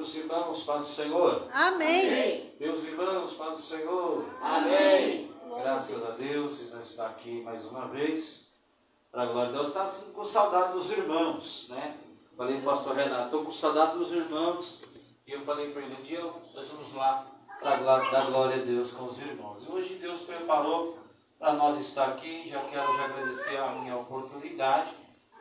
Meus irmãos, paz do Senhor. Amém. Meus irmãos, paz do Senhor. Amém. Graças a Deus, vocês vão estar aqui mais uma vez. Para a glória de Deus, estava com saudade dos irmãos, né? Falei para o pastor Renato, estou com saudade dos irmãos. E eu falei para ele, um dia nós vamos lá para dar glória a Deus com os irmãos. E hoje Deus preparou para nós estar aqui. Já quero agradecer a minha oportunidade.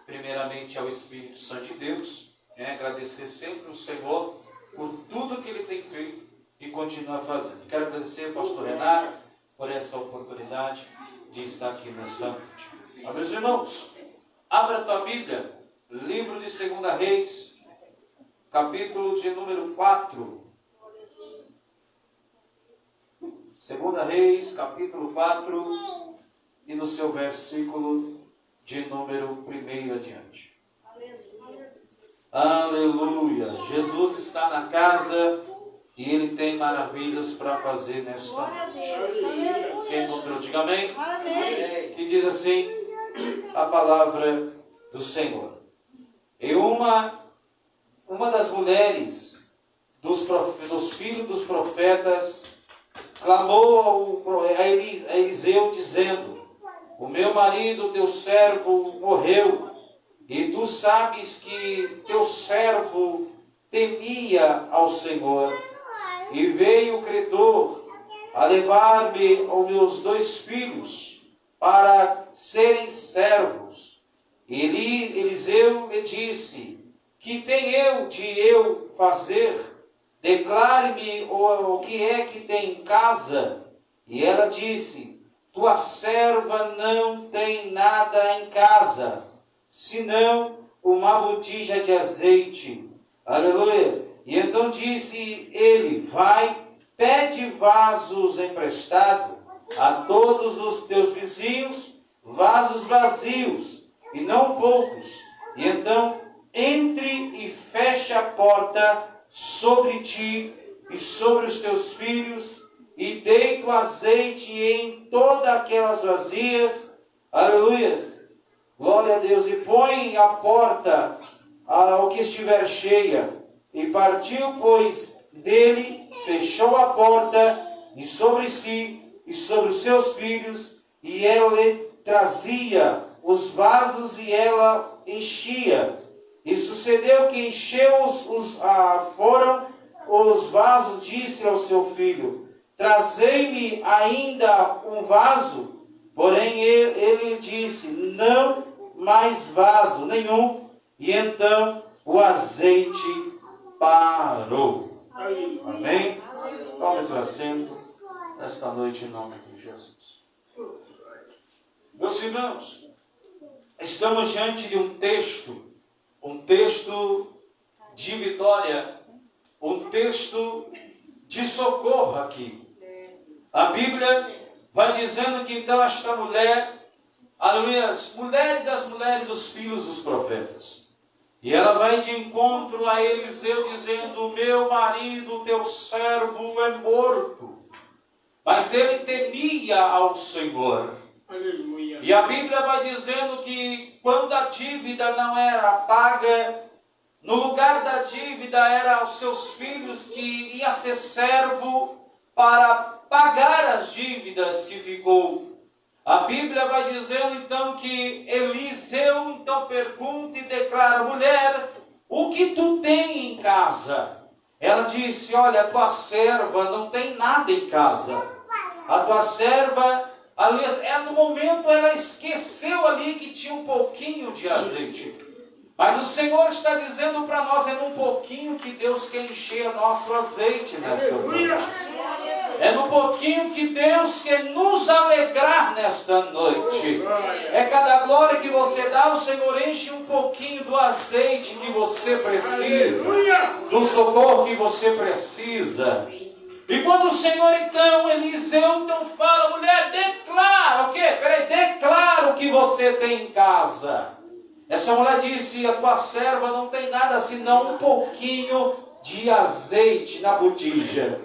Primeiramente ao Espírito Santo de Deus. Agradecer sempre o Senhor por tudo que Ele tem feito e continua fazendo. Quero agradecer ao pastor Renato por essa oportunidade de estar aqui nessa noite. Meus irmãos, abra a tua Bíblia, livro de 2 Reis, capítulo de número 4. 2 Reis, capítulo 4, e no seu versículo de número 1 adiante. Aleluia! Jesus está na casa e Ele tem maravilhas para fazer nesta noite. Quem encontrou, diga amém. Amém. Que diz assim a palavra do Senhor. E uma das mulheres dos filhos dos profetas clamou a Eliseu dizendo: o meu marido, teu servo, morreu, e tu sabes que teu servo temia ao Senhor, e veio o credor a levar-me aos meus 2 filhos para serem servos. E Eliseu lhe disse: que tenho eu fazer? Declare-me o que é que tem em casa. E ela disse: tua serva não tem nada em casa, senão uma botija de azeite. Aleluia. E então disse ele: vai, pede vasos emprestados a todos os teus vizinhos, vasos vazios, e não poucos. E então entre e feche a porta sobre ti e sobre os teus filhos, e deita o azeite em todas aquelas vazias. Aleluia. Glória a Deus. E põe a porta ao que estiver cheia. E partiu, pois, dele, fechou a porta, e sobre si, e sobre os seus filhos, e ela lhe trazia os vasos, e ela enchia. E sucedeu que encheu foram os vasos, disse ao seu filho: trazei-me ainda um vaso. Porém ele disse: não mais vaso nenhum. E então o azeite parou. Amém? Tome teu assento nesta noite em nome de Jesus. Meus irmãos, estamos diante de um texto de vitória, um texto de socorro aqui. A Bíblia vai dizendo que então esta mulher, aleluia, mulher das mulheres dos filhos dos profetas, e ela vai de encontro a Eliseu dizendo: o meu marido, teu servo, é morto. Mas ele temia ao Senhor. Aleluia. E a Bíblia vai dizendo que quando a dívida não era paga, no lugar da dívida era aos seus filhos que ia ser servo para pagar as dívidas que ficou. A Bíblia vai dizendo então que Eliseu então pergunta e declara: mulher, o que tu tem em casa? Ela disse: olha, a tua serva não tem nada em casa. A tua serva, no momento ela esqueceu ali que tinha um pouquinho de azeite. Mas o Senhor está dizendo para nós: é num pouquinho que Deus quer encher nosso azeite nesta noite. É no pouquinho que Deus quer nos alegrar nesta noite. É cada glória que você dá, o Senhor enche um pouquinho do azeite que você precisa, do socorro que você precisa. E quando o Senhor então, Eliseu então fala: mulher, declara o quê? Declara o que você tem em casa. Essa mulher disse: a tua serva não tem nada senão um pouquinho de azeite na botija.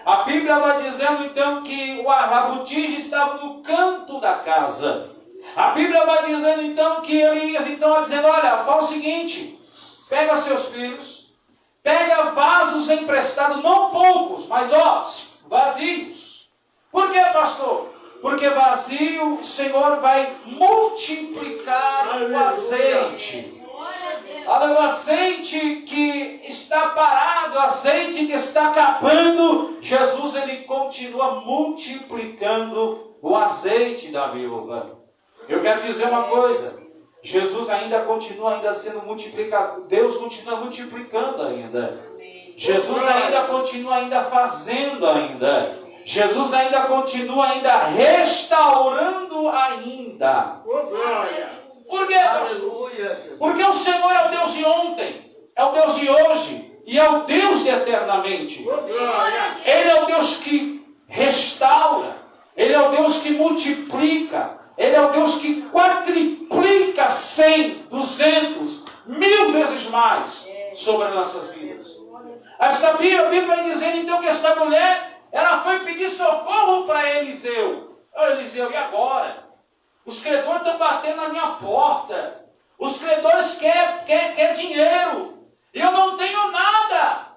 A Bíblia vai dizendo então que a botija estava no canto da casa. A Bíblia vai dizendo então que Elias então vai dizendo: olha, faz o seguinte, pega seus filhos, pega vasos vasos emprestados, não poucos, mas ó, vazios. Por que, pastor? Porque vazio o Senhor vai multiplicar o azeite. Olha, o azeite que está parado, o azeite que está acabando, Jesus ele continua multiplicando o azeite da viúva. Eu quero dizer uma coisa, Jesus ainda continua sendo multiplicado, Deus continua multiplicando ainda. Jesus ainda continua fazendo ainda. Jesus ainda continua restaurando ainda. Por quê? Porque o Senhor é o Deus de ontem, é o Deus de hoje e é o Deus de eternamente. Ele é o Deus que restaura, Ele é o Deus que multiplica, Ele é o Deus que quadriplica 100, 200, 1000 vezes mais sobre as nossas vidas. A Bíblia vai dizer então que essa mulher, ela foi pedir socorro para Eliseu. Ô Eliseu, e agora? Os credores estão batendo na minha porta. Os credores querem dinheiro. E eu não tenho nada.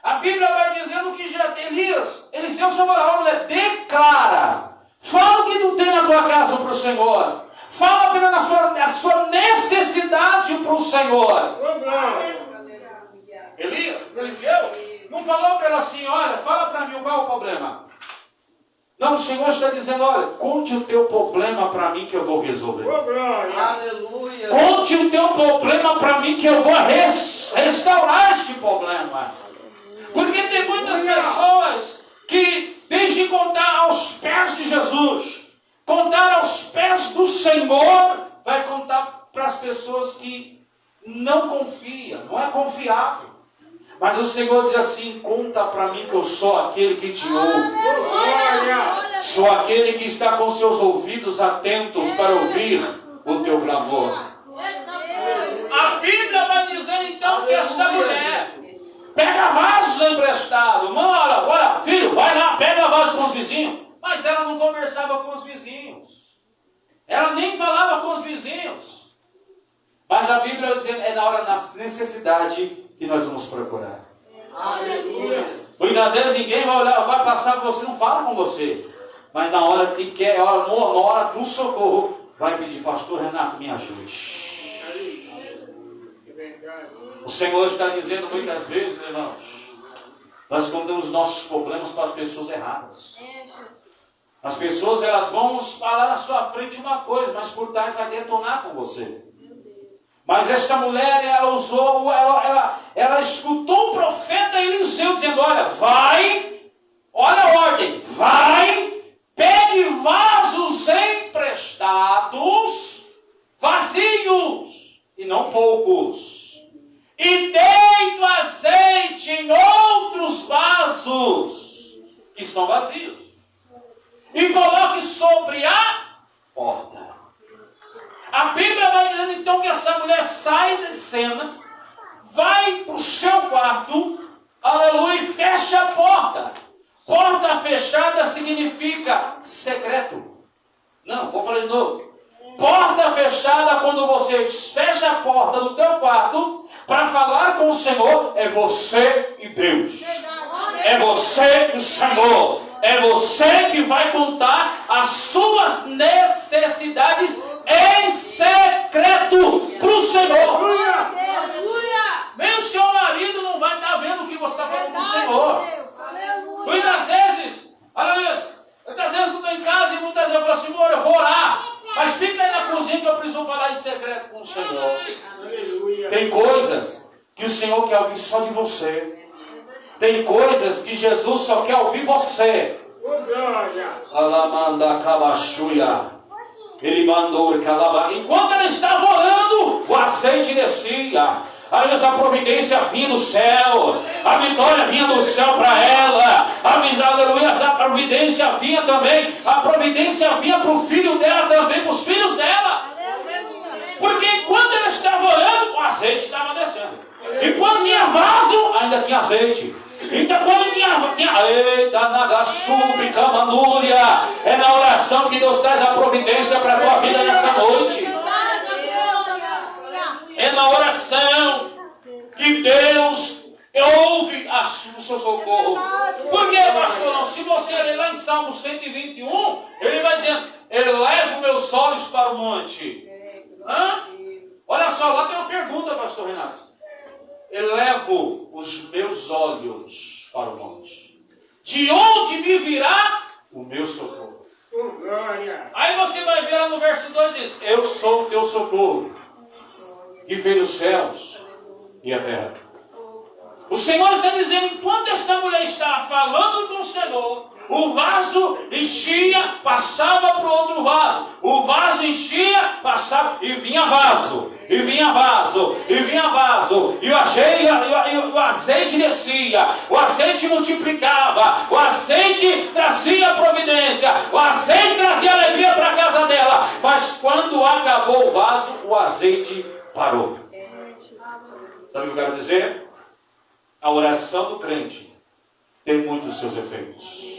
A Bíblia vai dizendo que Eliseu sobre a mulher, declara. Fala o que não tem na tua casa para o Senhor. Fala apenas a sua necessidade para o Senhor. Eliseu não falou para ela assim, olha, fala para mim qual é o problema. Não, o Senhor está dizendo, olha, conte o teu problema para mim que eu vou resolver. Aleluia. Conte o teu problema para mim que eu vou restaurar este problema. Porque tem muitas pessoas que deixam de contar aos pés de Jesus, contar aos pés do Senhor, vai contar para as pessoas que não confiam, não é confiável. Mas o Senhor diz assim, conta para mim que eu sou aquele que te ouve. Sou aquele que está com seus ouvidos atentos para ouvir o teu clamor. A Bíblia vai dizer então que esta mulher pega vasos emprestados. Olha, filho, vai lá, pega vasos com os vizinhos. Mas ela não conversava com os vizinhos. Ela nem falava com os vizinhos. Mas a Bíblia vai dizer, é na hora da necessidade que nós vamos procurar. Aleluia. Muitas vezes ninguém vai olhar, vai passar por você, não fala com você. Mas na hora que quer, na hora do socorro, vai pedir, pastor Renato, me ajude. O Senhor está dizendo muitas vezes, irmãos, nós contamos nossos problemas para as pessoas erradas. As pessoas, elas vão falar na sua frente uma coisa, mas por trás vai detonar com você. Mas esta mulher, ela escutou o profeta Eliseu dizendo, olha, vai, olha a ordem, vai, pegue vasos emprestados, vazios, e não poucos, e deito azeite em outros vasos, que estão vazios, e coloque sobre a porta. A Bíblia vai dizendo então que essa mulher sai da cena, vai para o seu quarto, aleluia, e fecha a porta. Porta fechada significa secreto. Não, vou falar de novo. Porta fechada, quando você fecha a porta do teu quarto para falar com o Senhor, é você e Deus. É você e o Senhor. É você que vai contar as suas necessidades em secreto para o Senhor. Nem o seu marido não vai estar vendo o que você está falando com o Senhor. Muitas vezes não estou em casa e muitas vezes eu falo, Senhor, eu vou orar. Mas fica aí na cozinha que eu preciso falar em secreto com o Senhor. Tem coisas que o Senhor quer ouvir só de você. Tem coisas que Jesus só quer ouvir você. Ele mandou enquanto ela estava orando, o azeite descia. A providência vinha do céu, a vitória vinha do céu para ela, a providência vinha também, a providência vinha para o filho dela também, para os filhos dela. Porque enquanto ela estava orando, o azeite estava descendo. E quando tinha vaso, ainda tinha azeite. Então quando tinha eita, nagassubi, camanúria, é na oração que Deus traz a providência para a tua vida nessa noite. É na oração que Deus ouve o seu socorro. Por que, pastor? Não? Se você ler lá em Salmo 121, ele vai dizendo: elevo meus olhos para o monte. Hã? Olha só, lá tem uma pergunta, pastor Renato. Elevo os meus olhos para o monte. De onde me virá o meu socorro? Aí você vai ver lá no verso 2 diz: eu sou o teu socorro, que fez os céus e a terra. O Senhor está dizendo, enquanto esta mulher está falando com o Senhor, o vaso enchia, passava para o outro vaso. O vaso enchia, passava, e vinha vaso. E vinha vaso, e vinha vaso. E o azeite descia, o azeite multiplicava, o azeite trazia providência, o azeite trazia alegria para a casa dela. Mas quando acabou o vaso, o azeite parou. Sabe o que eu quero dizer? A oração do crente tem muitos seus efeitos.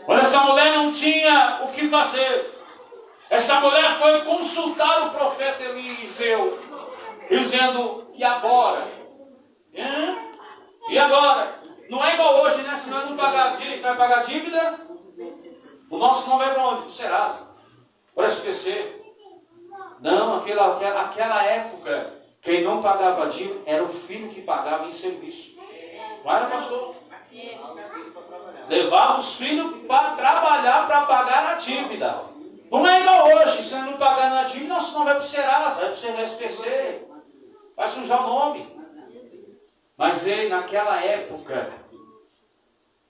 Olha, essa mulher não tinha o que fazer. Essa mulher foi consultar o profeta Eliseu, dizendo: e agora? E agora? Não é igual hoje, né? Se nós não pagar dívida, o nosso não vai para onde? Para o Serasa, para o SPC. Não, aquela época, quem não pagava dívida era o filho que pagava em serviço. Não era, pastor? Levava os filhos para trabalhar para pagar a dívida. Não é igual hoje, se não pagar na dívida, não, senão vai para o Serasa, vai para o SPC, vai sujar o nome. Mas naquela época,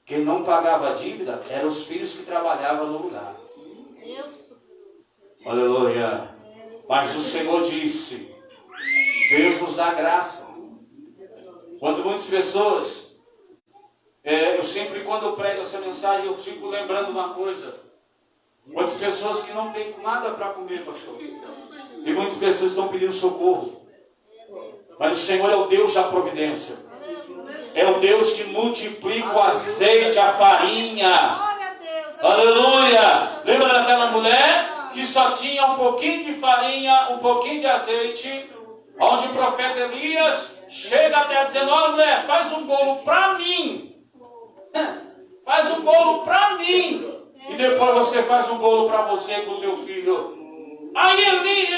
quem não pagava a dívida eram os filhos que trabalhavam no lugar. Aleluia. Mas o Senhor disse: Deus nos dá graça. Quando muitas pessoas, eu sempre, quando eu prego essa mensagem, eu fico lembrando uma coisa. Muitas pessoas que não têm nada para comer, pastor. E muitas pessoas estão pedindo socorro. Mas o Senhor é o Deus da providência. É o Deus que multiplica o azeite, a farinha. Aleluia! Lembra daquela mulher que só tinha um pouquinho de farinha, um pouquinho de azeite? Onde o profeta Elias chega até ela dizendo: olha, mulher, faz um bolo para mim. Faz um bolo para mim. E depois você faz um bolo para você com o teu filho. Aí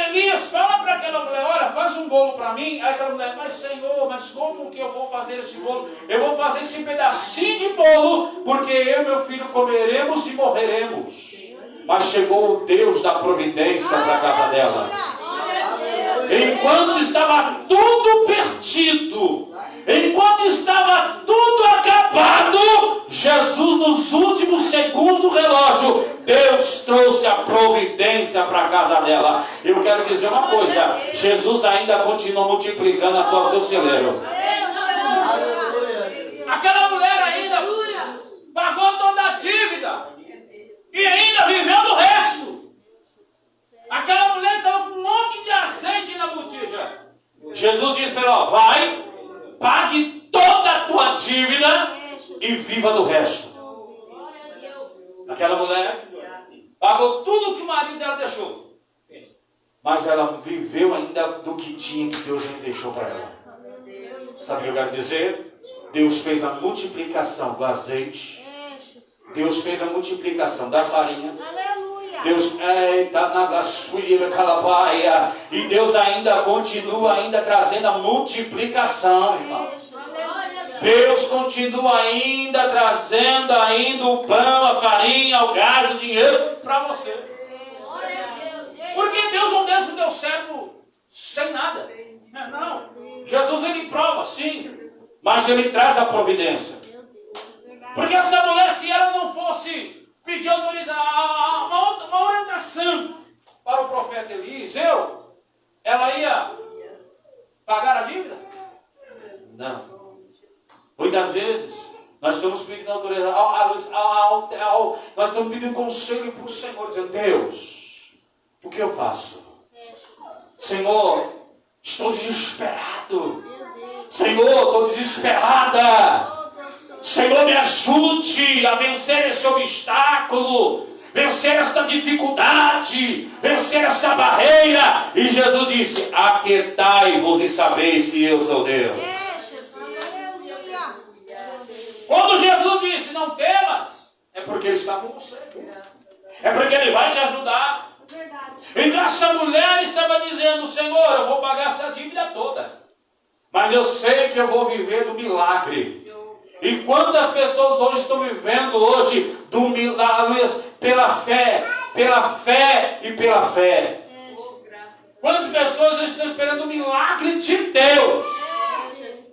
Elias fala para aquela mulher: olha, faz um bolo para mim. Aí aquela mulher: mas Senhor, mas como que eu vou fazer esse bolo? Eu vou fazer esse pedacinho de bolo, porque eu e meu filho comeremos e morreremos. Mas chegou o Deus da providência para a casa dela. Enquanto estava tudo perdido, enquanto estava tudo acabado, Jesus, nos últimos segundos do relógio, Deus trouxe a providência para a casa dela. Eu quero dizer uma coisa: Jesus ainda continua multiplicando a tua teu celeiro. Aquela mulher ainda pagou toda a dívida e ainda viveu do resto. Aquela mulher estava com um monte de azeite na botija. Jesus disse para ela: vai, pague toda a tua dívida e viva do resto. Aquela mulher pagou tudo que o marido dela deixou, mas ela viveu ainda do que tinha, que Deus ainda deixou para ela. Sabe o que eu quero dizer? Deus fez a multiplicação do azeite, Deus fez a multiplicação da farinha. Deus e Deus ainda continua trazendo a multiplicação, irmão. Deus continua ainda trazendo o pão, a farinha, o gás, o dinheiro para você. Porque Deus não deixa o teu certo sem nada. Não. Jesus, ele prova, sim, mas ele traz a providência. Porque essa mulher, se ela não fosse pedir uma orientação para o profeta Eliseu, ela ia pagar a dívida? Não. Muitas vezes nós estamos pedindo autoridade, nós estamos pedindo conselho para o Senhor, dizendo: Deus, o que eu faço? Senhor, estou desesperado. Senhor, estou desesperada. Senhor, me ajude a vencer esse obstáculo, vencer esta dificuldade, vencer essa barreira. E Jesus disse: aquietai-vos e sabeis que eu sou Deus. Porque Ele está com você. É porque Ele vai te ajudar. Verdade. Então essa mulher estava dizendo, Senhor, eu vou pagar essa dívida toda. Mas eu sei que eu vou viver do milagre. E quantas pessoas hoje estão vivendo hoje do milagre pela fé e pela fé? Quantas pessoas hoje estão esperando o milagre de Deus?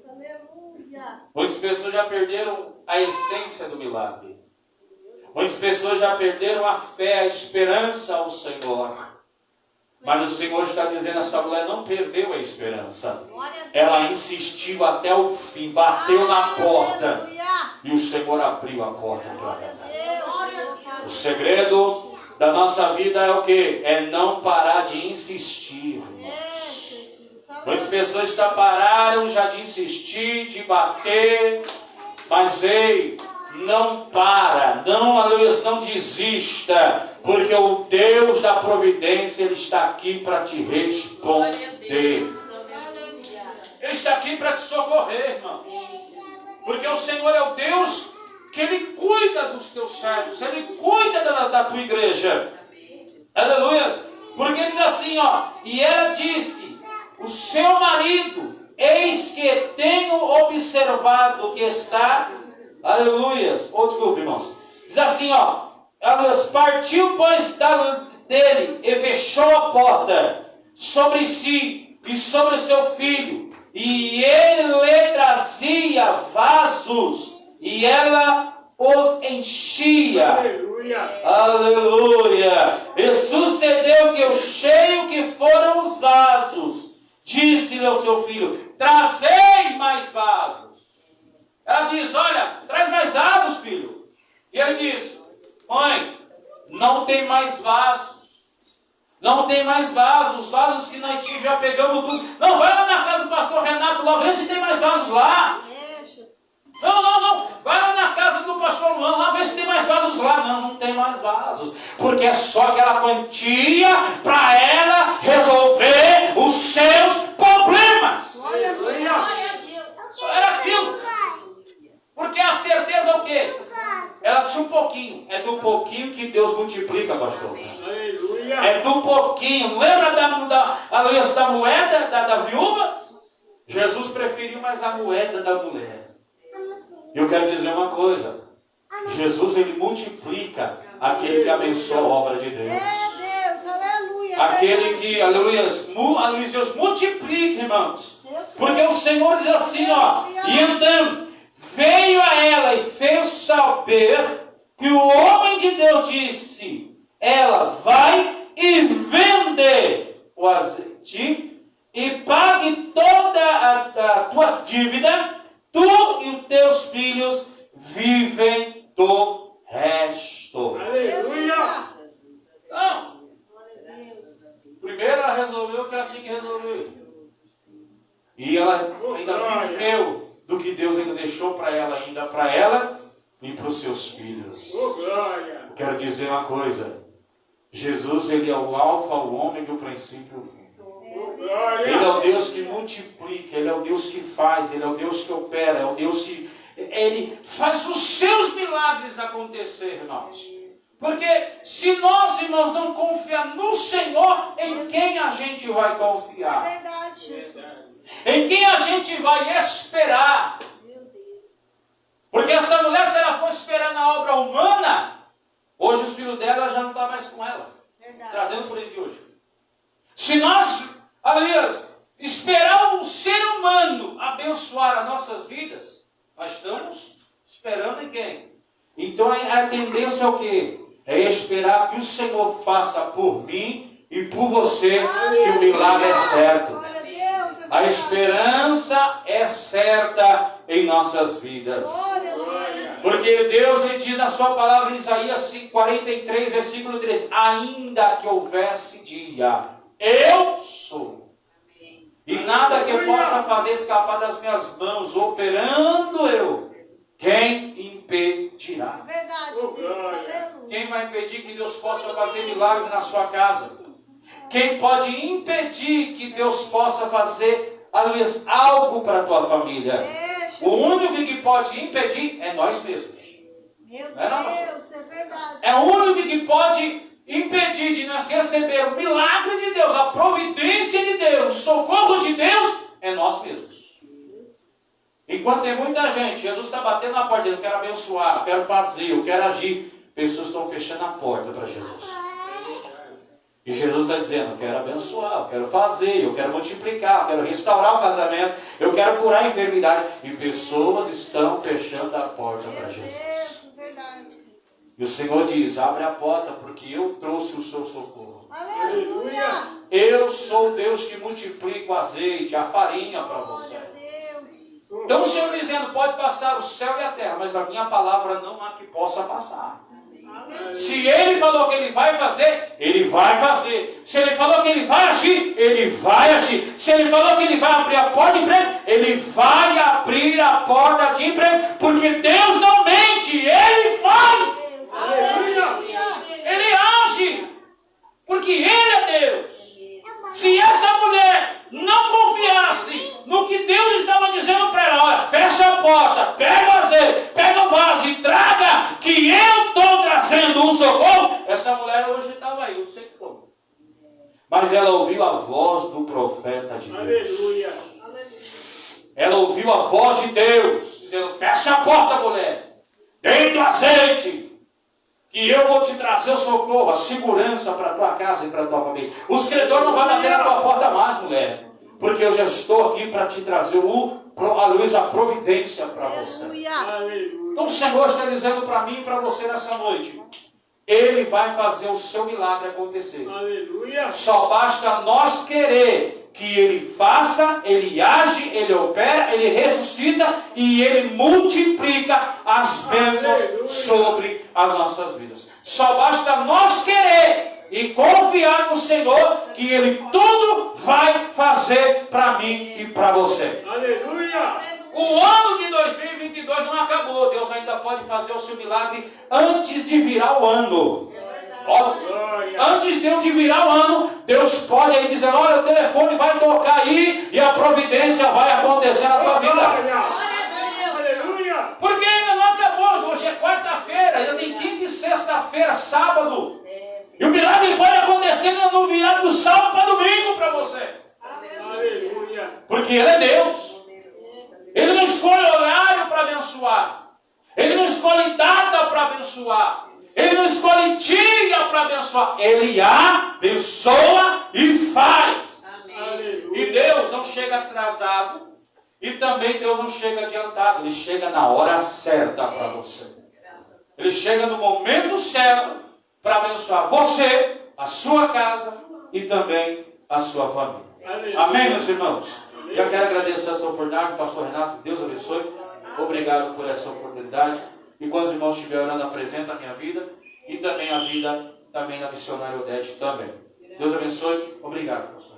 Aleluia. Muitas pessoas já perderam a essência do milagre. Muitas pessoas já perderam a fé, a esperança ao Senhor. Mas o Senhor está dizendo, essa mulher não perdeu a esperança. Ela insistiu até o fim, bateu na porta. E o Senhor abriu a porta para ela. O segredo da nossa vida é o quê? É não parar de insistir, irmãos. Muitas pessoas já pararam de insistir, de bater. Mas ei, não para, não desista, porque o Deus da providência, Ele está aqui para te responder. Ele está aqui para te socorrer, irmãos. Porque o Senhor é o Deus que Ele cuida dos teus servos, Ele cuida da tua igreja. Aleluia. Porque Ele diz assim, ó, e ela disse, o seu marido, eis que tenho observado que está... Aleluias. Desculpe, irmãos. Diz assim, ó. Aleluias. Partiu, pois, dele e fechou a porta sobre si e sobre seu filho. E ele lhe trazia vasos e ela os enchia. Aleluia. Aleluia. E sucedeu que o cheio que foram os vasos, disse-lhe ao seu filho, trazei mais vasos. Ela diz, olha, traz mais vasos, filho. E ele diz, mãe, não tem mais vasos. Não tem mais vasos. Os vasos que nós tínhamos já pegamos tudo. Não, vai lá na casa do pastor Renato lá, vê se tem mais vasos lá. Não. Vai lá na casa do pastor Luan lá, vê se tem mais vasos lá. Não tem mais vasos. Porque é só aquela quantia para ela resolver os seus problemas. Só era aquilo. Porque a certeza é o quê? Ela tinha um pouquinho. É do pouquinho que Deus multiplica, pastor. Aleluia. É do pouquinho. Lembra da moeda da viúva? Jesus preferiu mais a moeda da mulher. Eu quero dizer uma coisa. Jesus, Ele multiplica aquele que abençoa a obra de Deus. Deus, aleluia. Aquele que, aleluia, Deus multiplica, irmãos. Porque o Senhor diz assim, ó. E então... veio a ela e fez saber que o homem de Deus disse, ela vai e vende o azeite e pague toda a tua dívida, tu e os teus filhos vivem do resto. Aleluia. Não. Primeiro ela resolveu o que ela tinha que resolver. E ela ainda viveu do que Deus ainda deixou para ela e para os seus filhos. Glória. Quero dizer uma coisa. Jesus, Ele é o alfa, o ômega, o princípio e o fim. Ele é o Deus que multiplica, Ele é o Deus que faz, Ele é o Deus que opera, é o Deus que... Ele faz os seus milagres acontecer, irmãos. Porque se nós, irmãos, não confiar no Senhor, em quem a gente vai confiar? Verdade, Jesus. Em quem a gente vai esperar? Porque essa mulher, se ela for esperar na obra humana, hoje os filhos dela já não estão mais com ela. Verdade. Trazendo por ele de hoje. Se nós, aliás, esperar um ser humano abençoar as nossas vidas, nós estamos esperando em quem? Então a tendência é o quê? É esperar que o Senhor faça por mim e por você, que o milagre é certo. A esperança é certa em nossas vidas. Porque Deus lhe diz na sua palavra em Isaías 43, versículo 3: ainda que houvesse dia, eu sou. E nada que eu possa fazer escapar das minhas mãos, operando eu, quem impedirá? Verdade, Deus. Quem vai impedir que Deus possa fazer milagre na sua casa? Quem pode impedir que Deus possa fazer, aliás, algo para a tua família? O único que pode impedir é nós mesmos. Meu Não é não? Deus, é verdade. É o único que pode impedir de nós receber o milagre de Deus, a providência de Deus, o socorro de Deus, é nós mesmos. Enquanto tem muita gente, Jesus está batendo na porta, eu quero abençoar, eu quero fazer, eu quero agir. Pessoas estão fechando a porta para Jesus. E Jesus está dizendo, eu quero abençoar, eu quero fazer, eu quero multiplicar, eu quero restaurar o casamento, eu quero curar a enfermidade. E pessoas estão fechando a porta para Meu Jesus. Deus, verdade. E o Senhor diz, abre a porta, porque eu trouxe o seu socorro. Aleluia. Eu sou o Deus que multiplica o azeite, a farinha para Glória você. a Deus. Então o Senhor dizendo, pode passar o céu e a terra, mas a minha palavra não há que possa passar. Aleluia. Se Ele falou que Ele vai fazer, Ele vai fazer. Se Ele falou que Ele vai agir, Ele vai agir. Se Ele falou que Ele vai abrir a porta de emprego, Ele vai abrir a porta de emprego. Porque Deus não mente, Ele faz. Aleluia. Ele age. Porque Ele é Deus. Se essa mulher não confiasse no que Deus estava dizendo para ela, olha, fecha a porta, pega o azeite, pega o vaso e traga, que eu estou trazendo um socorro, essa mulher hoje estava aí, eu não sei como. Mas ela ouviu a voz do profeta de Deus. Aleluia. Ela ouviu a voz de Deus, dizendo, fecha a porta, mulher, deita o azeite, que eu vou te trazer o socorro, a segurança para a tua casa e para a tua família. Os credores não vão bater na tua porta mais, mulher. Porque eu já estou aqui para te trazer a providência para você. Aleluia. Aleluia. Então o Senhor está dizendo para mim e para você nessa noite. Ele vai fazer o seu milagre acontecer. Aleluia. Só basta nós querer que Ele faça, Ele age, Ele opera, Ele ressuscita e Ele multiplica as bênçãos sobre as nossas vidas. Só basta nós querer e confiar no Senhor que Ele tudo vai fazer para mim e para você. Aleluia. O ano de 2022 não acabou. Deus ainda pode fazer o seu milagre antes de virar o ano. Ó, Glória. antes de virar o ano, Deus pode aí dizer, olha, o telefone vai tocar aí e a providência vai acontecer na tua vida. Glória. Aleluia. Porque ainda não acabou. Hoje é quarta-feira, ainda tem quinta e sexta-feira, sábado. E o milagre pode acontecer no virado do sábado para domingo para você. Aleluia. Porque Ele é Deus. Ele não escolhe horário para abençoar. Ele não escolhe data para abençoar. Ele não escolhe dia para abençoar. Ele abençoa e faz. Aleluia. E Deus não chega atrasado. E também Deus não chega adiantado. Ele chega na hora certa para você. Ele chega no momento certo para abençoar você, a sua casa e também a sua família. Aleluia. Amém, meus irmãos? Já quero agradecer essa oportunidade, pastor Renato. Deus abençoe. Obrigado por essa oportunidade. E quando os irmãos estiverem orando, apresenta a minha vida e também a vida também da missionária Odete também. Deus abençoe. Obrigado, pastor.